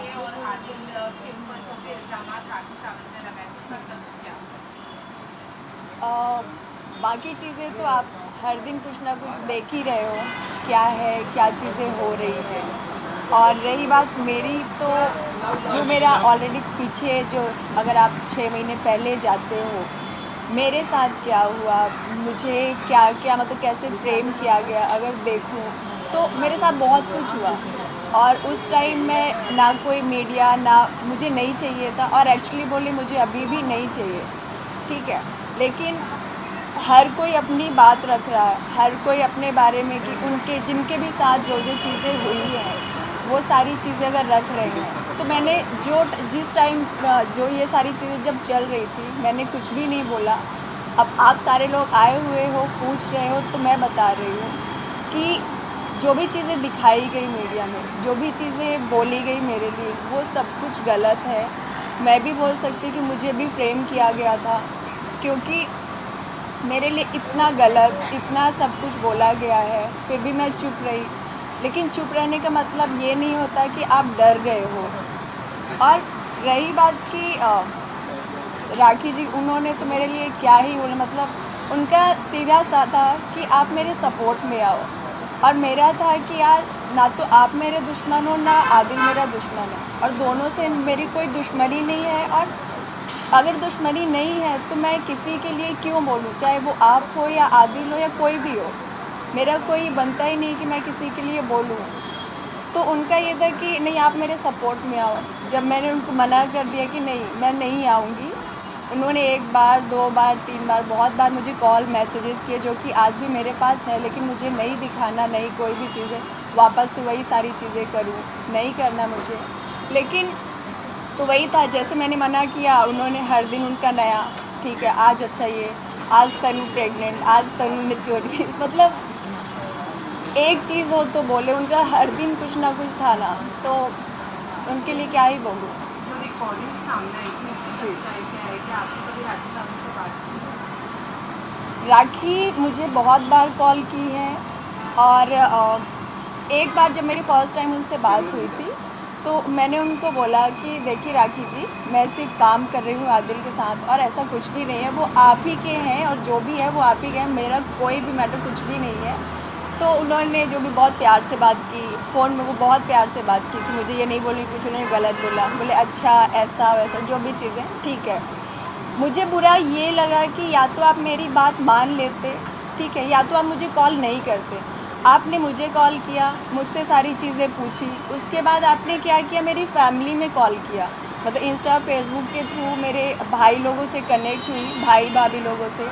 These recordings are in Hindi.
के और आदिल के ऊपर जो भी इल्जाम राखी सावंत ने लगाए उसका सच क्या? बाकी चीज़ें तो आप हर दिन कुछ ना कुछ देख ही रहे हो, क्या है क्या चीज़ें हो रही हैं। और रही बात मेरी, तो जो मेरा ऑलरेडी पीछे जो, अगर आप 6 महीने पहले जाते हो मेरे साथ क्या हुआ, मुझे क्या क्या मतलब कैसे फ्रेम किया गया, अगर देखूं तो मेरे साथ बहुत कुछ हुआ। और उस टाइम में ना कोई मीडिया, ना मुझे नहीं चाहिए था, और एक्चुअली बोले मुझे अभी भी नहीं चाहिए, ठीक है। लेकिन हर कोई अपनी बात रख रहा है, हर कोई अपने बारे में कि उनके जिनके भी साथ जो जो चीज़ें हुई हैं वो सारी चीज़ें अगर रख रहे हैं, तो मैंने जो जिस टाइम जो ये सारी चीज़ें जब चल रही थी मैंने कुछ भी नहीं बोला। अब आप सारे लोग आए हुए हो, पूछ रहे हो, तो मैं बता रही हूँ कि जो भी चीज़ें दिखाई गई मीडिया में, जो भी चीज़ें बोली गई मेरे लिए, वो सब कुछ गलत है। मैं भी बोल सकती कि मुझे भी फ्रेम किया गया था, क्योंकि मेरे लिए इतना गलत, इतना सब कुछ बोला गया है, फिर भी मैं चुप रही। लेकिन चुप रहने का मतलब ये नहीं होता कि आप डर गए हो। और रही बात कि राखी जी, उन्होंने तो मेरे लिए क्या ही बोला, मतलब उनका सीधा सा था कि आप मेरे सपोर्ट में आओ। और मेरा था कि यार, ना तो आप मेरे दुश्मन हो, ना आदिल मेरा दुश्मन है, और दोनों से मेरी कोई दुश्मनी नहीं है। और अगर दुश्मनी नहीं है तो मैं किसी के लिए क्यों बोलूँ, चाहे वो आप हो या आदिल हो या कोई भी हो। मेरा कोई बनता ही नहीं कि मैं किसी के लिए बोलूँ। तो उनका ये था कि नहीं, आप मेरे सपोर्ट में आओ। जब मैंने उनको मना कर दिया कि नहीं, मैं नहीं आऊँगी, उन्होंने 1 बार 2 बार 3 बार बहुत बार मुझे कॉल मैसेजेस किए, जो कि आज भी मेरे पास है, लेकिन मुझे नहीं दिखाना, नहीं कोई भी चीज़ें वापस से वही सारी चीज़ें करूँ, नहीं करना मुझे। लेकिन तो वही था, जैसे मैंने मना किया, उन्होंने हर दिन उनका नया, ठीक है, आज अच्छा ये, आज तनु प्रेग्नेंट, आज तनु ने चोरी मतलब एक चीज़ हो तो बोले, उनका हर दिन कुछ ना कुछ था ना, तो उनके लिए क्या ही बोलूँ। जो रिकॉर्डिंग सामने आई थी उसकी जी, सच्चाई क्या है कि आपने कभी राखी सावंत से बात की है? राखी मुझे बहुत बार कॉल की है। और एक बार जब मेरी फ़र्स्ट टाइम उनसे बात हुई थी, तो मैंने उनको बोला कि देखिए राखी जी, मैं सिर्फ काम कर रही हूँ आदिल के साथ, और ऐसा कुछ भी नहीं है, वो आप ही के हैं, और जो भी है वो आप ही के हैं, मेरा कोई भी मैटर कुछ भी नहीं है। तो उन्होंने जो भी बहुत प्यार से बात की, फ़ोन में वो बहुत प्यार से बात की कि मुझे ये नहीं बोली, कुछ उन्होंने गलत बोला, बोले अच्छा ऐसा वैसा जो भी चीज़ें, ठीक है। मुझे बुरा ये लगा कि या तो आप मेरी बात मान लेते, ठीक है, या तो आप मुझे कॉल नहीं करते। आपने मुझे कॉल किया, मुझसे सारी चीज़ें पूछी, उसके बाद आपने क्या किया, मेरी फैमिली में कॉल किया, मतलब इंस्टा फेसबुक के थ्रू मेरे भाई लोगों से कनेक्ट हुई, भाई भाभी लोगों से।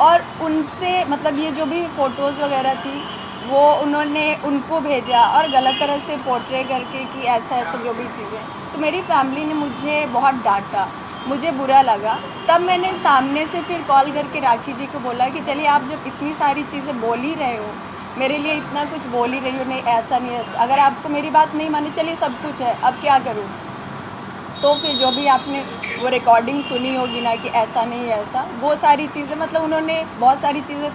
और उनसे मतलब ये जो भी फ़ोटोज़ वगैरह थी, वो उन्होंने उनको भेजा, और गलत तरह से पोर्ट्रे करके कि ऐसा ऐसा जो भी चीज़ें। तो मेरी फैमिली ने मुझे बहुत डांटा, मुझे बुरा लगा। तब मैंने सामने से फिर कॉल करके राखी जी को बोला कि चलिए, आप जब इतनी सारी चीज़ें बोल ही रहे हो, मेरे लिए इतना कुछ बोल ही रही हो, नहीं ऐसा नहीं है, अगर आपको मेरी बात नहीं मानी, चलिए सब कुछ है, अब क्या करूँ। तो फिर जो भी आपने वो रिकॉर्डिंग सुनी होगी ना कि ऐसा नहीं है ऐसा, वो सारी चीज़ें, मतलब उन्होंने बहुत सारी चीज़ें,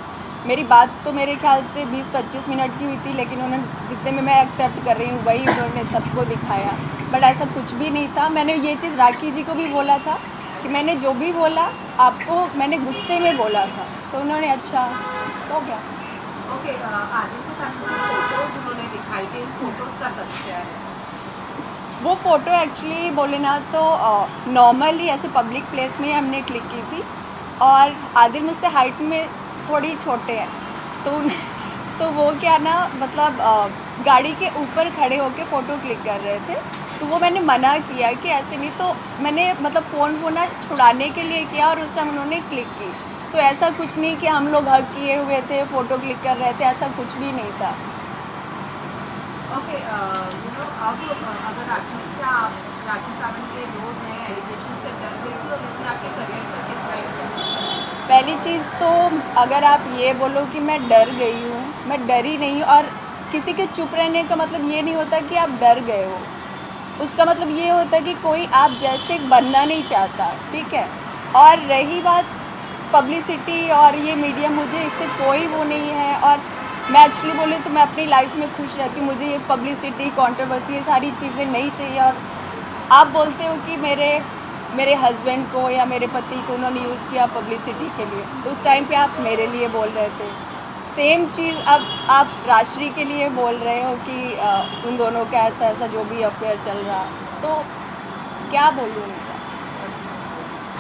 मेरी बात तो मेरे ख्याल से 20-25 मिनट की हुई थी, लेकिन उन्होंने जितने में मैं एक्सेप्ट कर रही हूँ वही उन्होंने सबको दिखाया। बट ऐसा कुछ भी नहीं था। मैंने ये चीज़ राखी जी को भी बोला था कि मैंने जो भी बोला आपको, मैंने गुस्से में बोला था, तो उन्होंने अच्छा हो गया। ओके, आदिल के साथ जो फोटोज उन्होंने दिखाई थी, फोटोज का सच क्या है? वो फ़ोटो एक्चुअली बोले ना तो नॉर्मली ऐसे पब्लिक प्लेस में ही हमने क्लिक की थी। और आदिल मुझसे हाइट में थोड़ी छोटे हैं, तो तो वो क्या ना, मतलब गाड़ी के ऊपर खड़े होके फ़ोटो क्लिक कर रहे थे, तो वो मैंने मना किया कि ऐसे नहीं, तो मैंने मतलब फ़ोन को ना छुड़ाने के लिए किया, और उस टाइम उन्होंने क्लिक की। तो ऐसा कुछ नहीं कि हम लोग हग किए हुए थे, फ़ोटो क्लिक कर रहे थे, ऐसा कुछ भी नहीं था। ओके, अब अगर राखी, क्या आप राखी सावंत के रोज नए एलिगेशन से डर गई थी और इसने आपके करियर पर कितना इम्पैक्ट किया? पहली चीज़ तो, अगर आप ये बोलो कि मैं डर गई हूँ, मैं डरी नहीं हूँ। और किसी के चुप रहने का मतलब ये नहीं होता कि आप डर गए हो, उसका मतलब ये होता है कि कोई आप जैसे बनना नहीं चाहता, ठीक है। और रही बात पब्लिसिटी और ये मीडिया, मुझे इससे कोई वो नहीं है। और मैं एक्चुअली बोले तो मैं अपनी लाइफ में खुश रहती हूँ, मुझे ये पब्लिसिटी, कंट्रोवर्सी, ये सारी चीज़ें नहीं चाहिए। और आप बोलते हो कि मेरे हस्बैंड को या मेरे पति को उन्होंने यूज़ किया पब्लिसिटी के लिए, तो उस टाइम पे आप मेरे लिए बोल रहे थे। सेम चीज़ अब आप राजश्री के लिए बोल रहे हो कि उन दोनों का ऐसा ऐसा जो भी अफेयर चल रहा, तो क्या बोलूँ उनका।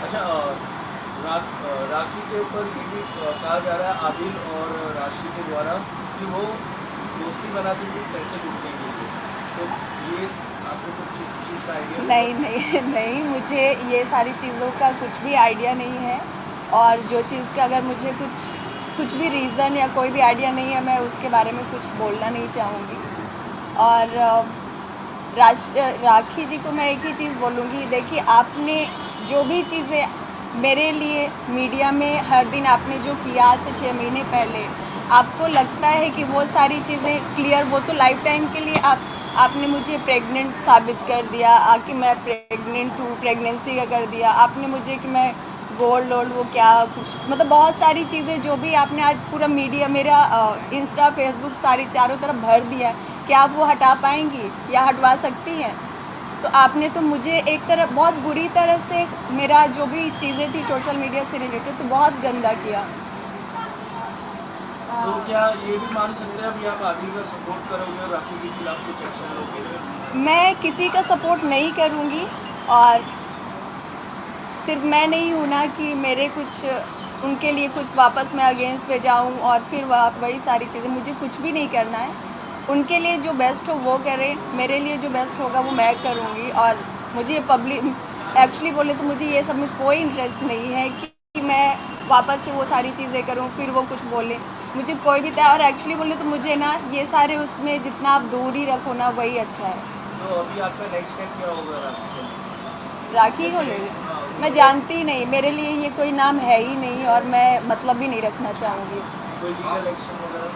अच्छा, राखी के ऊपर ये भी कहा जा रहा है आदिल और राशि के द्वारा कि वो दोस्ती बनाती थी पैसे लूटने के लिए, तो ये आपको कुछ चीज़ का आइडिया? नहीं, मुझे ये सारी चीज़ों का कुछ भी आइडिया नहीं है, और जो चीज़ का अगर मुझे कुछ भी रीज़न या कोई भी आइडिया नहीं है, मैं उसके बारे में कुछ बोलना नहीं चाहूँगी। और राखी जी को मैं एक ही चीज़ बोलूँगी, देखिए आपने जो भी चीज़ें मेरे लिए मीडिया में हर दिन आपने जो किया आज से 6 महीने पहले, आपको लगता है कि वो सारी चीज़ें क्लियर, वो तो लाइफ टाइम के लिए आपने मुझे प्रेग्नेंट साबित कर दिया, कि मैं प्रेग्नेंट हूँ, प्रेगनेंसी का कर दिया आपने मुझे, कि मैं गोल्ड वोल्ड वो क्या कुछ, मतलब बहुत सारी चीज़ें जो भी आपने आज पूरा मीडिया मेरा इंस्टा फेसबुक सारी चारों तरफ भर दिया, क्या आप वो हटा पाएंगी या हटवा सकती हैं? तो आपने तो मुझे एक तरह बहुत बुरी तरह से मेरा जो भी चीज़ें थी सोशल मीडिया से रिलेटेड तो बहुत गंदा किया। तो क्या ये भी मान सकते हैं अभी आप आदिल का सपोर्ट करोगे और राखी के खिलाफ कुछ एक्शन लोगे? मैं किसी का सपोर्ट नहीं करूँगी, और सिर्फ मैं नहीं हूँ ना कि मेरे कुछ उनके लिए कुछ वापस मैं अगेंस्ट पे जाऊँ और फिर वही सारी चीज़ें, मुझे कुछ भी नहीं करना है। उनके लिए जो बेस्ट हो वो करें, मेरे लिए जो बेस्ट होगा वो मैं करूँगी। और मुझे पब्लिक एक्चुअली बोले तो मुझे ये सब में कोई इंटरेस्ट नहीं है कि मैं वापस से वो सारी चीज़ें करूँ फिर वो कुछ बोले, मुझे कोई भी था। और एक्चुअली बोले तो मुझे ना ये सारे उसमें जितना आप दूर ही रखो ना वही अच्छा है। तो अभी आपका नेक्स्ट स्टेप क्या होगा राखी को ले मैं जानती ही नहीं, मेरे लिए ये कोई नाम है ही नहीं और मैं मतलब भी नहीं रखना चाहूँगी। कोई लीगल एक्शन वगैरह?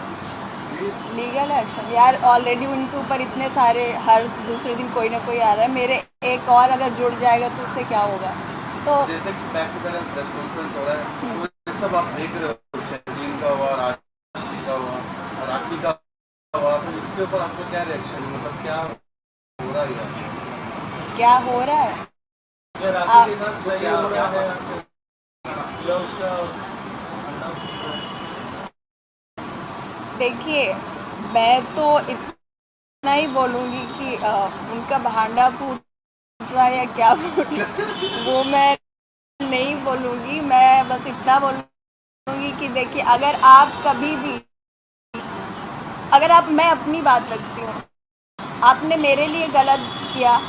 लीगल एक्शन यार, ऑलरेडी उनके ऊपर इतने सारे हर दूसरे दिन कोई ना कोई आ रहा है, मेरे एक और अगर जुड़ जाएगा तो उससे क्या होगा। तो जैसे कि back to back press conference हो रहा है, वो ये सब आप देख रहे हो, शैलीन का हुआ, राशि का हुआ और राखी का हुआ, तो इसके ऊपर आपको क्या रिएक्शन, मतलब क्या हो रहा है? क्या हो रहा है? क्या राखी के साथ सही हो रहा है या उसका? देखिए मैं तो इतना ही बोलूँगी कि उनका भांडा फूट रहा है या क्या फूट रहा वो मैं नहीं बोलूँगी। मैं बस इतना बोलूँगी कि देखिए अगर आप कभी भी मैं अपनी बात रखती हूँ, आपने मेरे लिए गलत किया,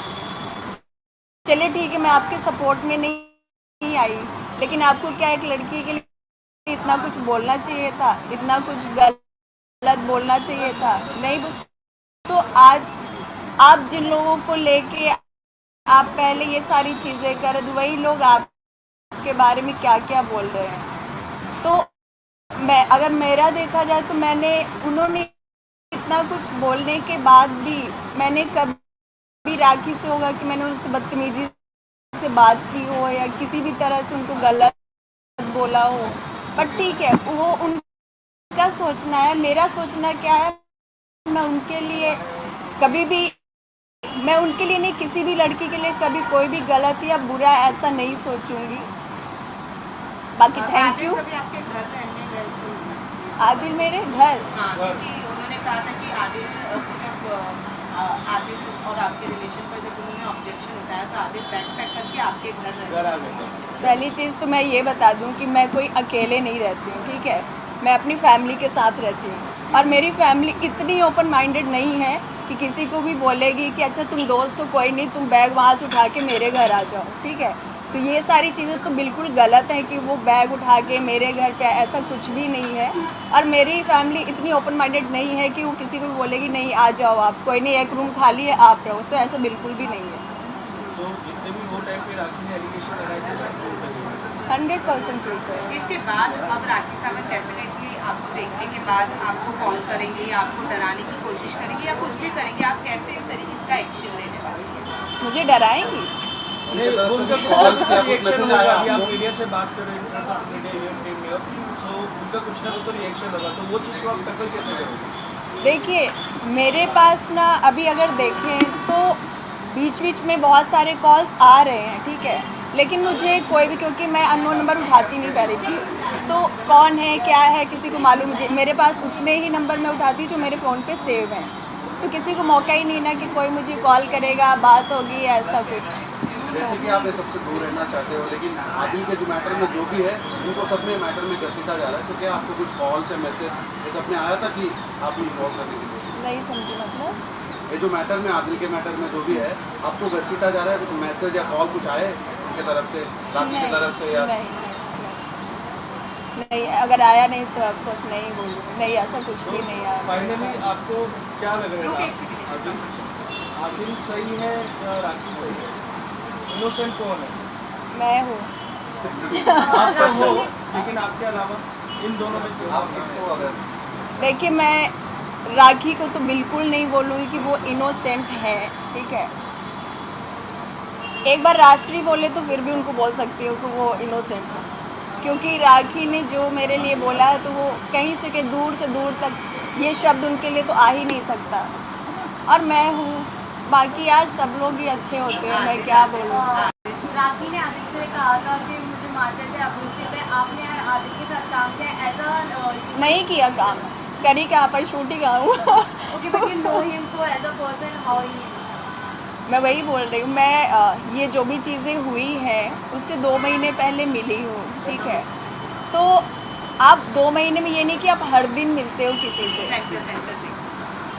चलिए ठीक है मैं आपके सपोर्ट में नहीं आई, लेकिन आपको क्या एक लड़की के लिए इतना कुछ बोलना चाहिए था, इतना कुछ गलत बोलना चाहिए था? नहीं। तो आज आप जिन लोगों को लेके आप पहले ये सारी चीज़ें कर, वही लोग आपके बारे में क्या क्या बोल रहे हैं। तो मैं अगर मेरा देखा जाए तो उन्होंने इतना कुछ बोलने के बाद भी मैंने कभी राखी से होगा कि मैंने उनसे बदतमीजी से बात की हो या किसी भी तरह से उनको गलत बोला हो, पर ठीक है वो उनका सोचना है, मेरा सोचना क्या है, मैं उनके लिए कभी भी, मैं उनके लिए नहीं, किसी भी लड़की के लिए कभी कोई भी गलत या बुरा ऐसा नहीं सोचूंगी। बाकी थैंक यू। आपके घर रहने गए थे? आदिल मेरे घर? हाँ, क्योंकि उन्होंने कहा था कि आदिल और आपके रिलेशन पर जब उन्होंने ऑब्जेक्शन उठाया तो आदिल बैग पैक करके आपके घर आ गए। पहली चीज़ तो मैं ये बता दूं कि मैं कोई अकेले नहीं रहती हूँ, ठीक है, मैं अपनी फैमिली के साथ रहती हूँ और मेरी फैमिली इतनी ओपन माइंडेड नहीं है कि किसी को भी बोलेगी कि अच्छा तुम दोस्त हो कोई नहीं, तुम बैग वहाँ से उठा के मेरे घर आ जाओ, ठीक है। तो ये सारी चीज़ें तो बिल्कुल गलत है कि वो बैग उठा के मेरे घर पे, ऐसा कुछ भी नहीं है। और मेरी फैमिली इतनी ओपन माइंडेड नहीं है कि वो किसी को भी बोलेगी नहीं आ जाओ आप, कोई नहीं एक रूम खाली है आप रहो, तो ऐसा बिल्कुल भी नहीं है। तो जितने भी वो टाइम पे राखी ने एलिगेशन लगाए थे सब झूठ है। 100% झूठ है। इसके बाद अब राखी सावंत डेफिनेटली आपको देखने के बाद आपको कॉल करेंगे या आपको डराने की कोशिश करेंगे या कुछ भी करेंगे, आप कैसे इस तरीके का एक्शन लेने वाले हैं? मुझे डराएंगी? उनका कुछ रिएक्शन होगा, अभी आप मीडिया से बात कर रहे हैं सो उनका कुछ ना कुछ रिएक्शन होगा, तो वो चीज़ को आप टैकल कैसे करोगे? देखिए मेरे पास ना अभी अगर देखें तो बीच बीच में बहुत सारे कॉल्स आ रहे हैं, ठीक है, लेकिन मुझे कोई भी, क्योंकि मैं अननोन नंबर उठाती नहीं पहली चीज़, तो कौन है क्या है किसी को मालूम, मुझे मेरे पास उतने ही नंबर मैं उठाती हूँ जो मेरे फ़ोन पे सेव हैं, तो किसी को मौका ही नहीं ना कि कोई मुझे कॉल करेगा, बात होगी या ऐसा कुछ। जैसे कि आप ये सबसे दूर रहना चाहते हो, लेकिन आदिल के जो मैटर में जो भी है उनको सब में मैटर में घसीटा जा रहा है, तो क्या आपको कुछ कॉल से मैसेज ये सब में आया था कि आप इन्वॉल्व करने की कोशिश? नहीं समझी मतलब? ये जो मैटर में आदिल के मैटर में जो भी है आपको घसीटा जा रहा है, कुछ मैसेज या कॉल कुछ आए उनके तरफ से, राखी की तरफ से? या नहीं, अगर आया नहीं तो ऑफकोर्स नहीं बोलूँगी, नहीं ऐसा कुछ भी नहीं आया। फाइनली आपको क्या लग रहा है, आदिल सही है या राखी सही है? इनोसेंट कौन है? मैं हूँ। आप तो हो, लेकिन आपके अलावा इन दोनों में से आप किसको अगर? देखिए, मैं राखी को तो बिल्कुल नहीं बोलूँगी कि वो इनोसेंट है, ठीक है। एक बार राष्ट्रीय बोले तो फिर भी उनको बोल सकती हूँ कि वो इनोसेंट है, क्योंकि राखी ने जो मेरे लिए बोला है तो वो कहीं से दूर तक ये शब्द उनके लिए तो आ ही नहीं सकता, और मैं हूँ, बाकी यार सब लोग ही अच्छे होते हैं, मैं क्या बोलूँ। राखी ने आदित्य से कहा था कि मुझे मारते थे अब उनसे, आपने आदित्य के साथ काम किया ऐसा? नहीं किया काम, करी क्या आप शूटिंग आऊँ। Okay, but you know him को as a person how he? मैं वही बोल रही हूँ, मैं ये जो भी चीज़ें हुई हैं उससे 2 महीने पहले मिली हूँ, ठीक है, तो आप 2 महीने में ये नहीं कि आप हर दिन मिलते हो किसी से,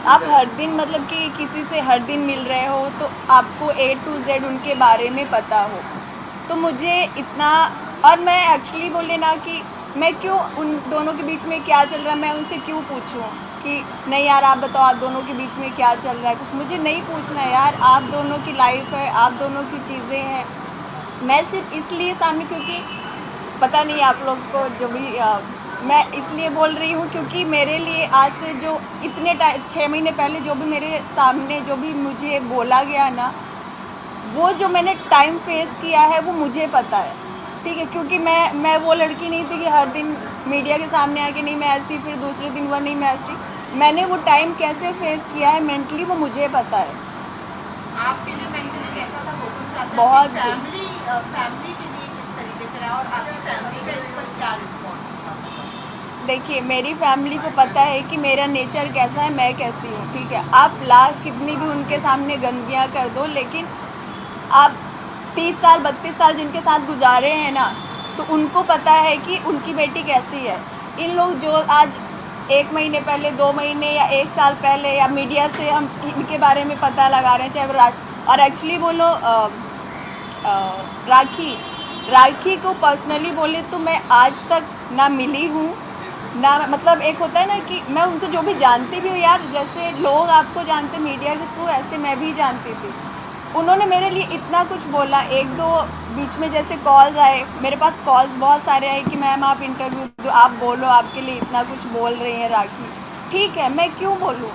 आप हर दिन मतलब कि किसी से हर दिन मिल रहे हो तो आपको A to Z उनके बारे में पता हो, तो मुझे इतना, और मैं एक्चुअली बोले ना कि मैं क्यों उन दोनों के बीच में क्या चल रहा है, मैं उनसे क्यों पूछूं कि नहीं यार आप बताओ आप दोनों के बीच में क्या चल रहा है, कुछ मुझे नहीं पूछना है यार, आप दोनों की लाइफ है, आप दोनों की चीज़ें हैं। मैं सिर्फ इसलिए सामने, क्योंकि पता नहीं आप लोग को जो भी मैं इसलिए बोल रही हूँ क्योंकि मेरे लिए आज से जो इतने 6 महीने पहले जो भी मेरे सामने जो भी मुझे बोला गया ना, वो जो मैंने टाइम फेस किया है वो मुझे पता है, ठीक है, क्योंकि मैं वो लड़की नहीं थी कि हर दिन मीडिया के सामने आके नहीं मैं ऐसी, फिर दूसरे दिन वो नहीं मैं ऐसी, मैंने वो टाइम कैसे फेस किया है मेंटली वो मुझे पता है। आपके लिए मेंटली कैसा था वो कुछ आता है? बहुत फैमिली के लिए किस तरीके से रहा और आपकी फैमिली का इस पर क्या रिस्पॉन्स था? देखिए, मेरी फैमिली को पता है कि मेरा नेचर कैसा है, मैं कैसी हूँ, ठीक है, आप लाख कितनी भी उनके सामने गंदगियाँ कर दो, लेकिन आप 30 साल 32 साल जिनके साथ गुजारे हैं ना, तो उनको पता है कि उनकी बेटी कैसी है। इन लोग जो आज 1 महीने पहले 2 महीने या 1 साल पहले या मीडिया से हम इनके बारे में पता लगा रहे हैं, चाहे वो और एक्चुअली बोलो राखी को पर्सनली बोले तो मैं आज तक ना मिली हूँ ना, मतलब एक होता है ना कि मैं उनको जो भी जानती भी हूँ यार, जैसे लोग आपको जानते मीडिया के थ्रू, ऐसे मैं भी जानती थी। उन्होंने मेरे लिए इतना कुछ बोला, 1-2 बीच में जैसे कॉल्स आए, मेरे पास कॉल्स बहुत सारे आए कि मैम आप इंटरव्यू दो, आप बोलो, आपके लिए इतना कुछ बोल रही हैं राखी, ठीक है, मैं क्यों बोलूँ,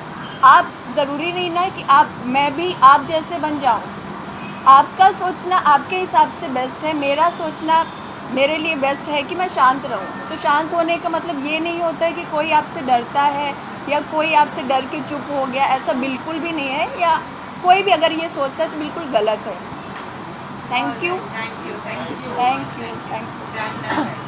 आप ज़रूरी नहीं ना कि मैं भी आप जैसे बन जाऊँ, आपका सोचना आपके हिसाब से बेस्ट है, मेरा सोचना मेरे लिए बेस्ट है कि मैं शांत रहूं। तो शांत होने का मतलब ये नहीं होता है कि कोई आपसे डरता है या कोई आपसे डर के चुप हो गया, ऐसा बिल्कुल भी नहीं है, या कोई भी अगर ये सोचता है तो बिल्कुल गलत है। Thank you. Thank you.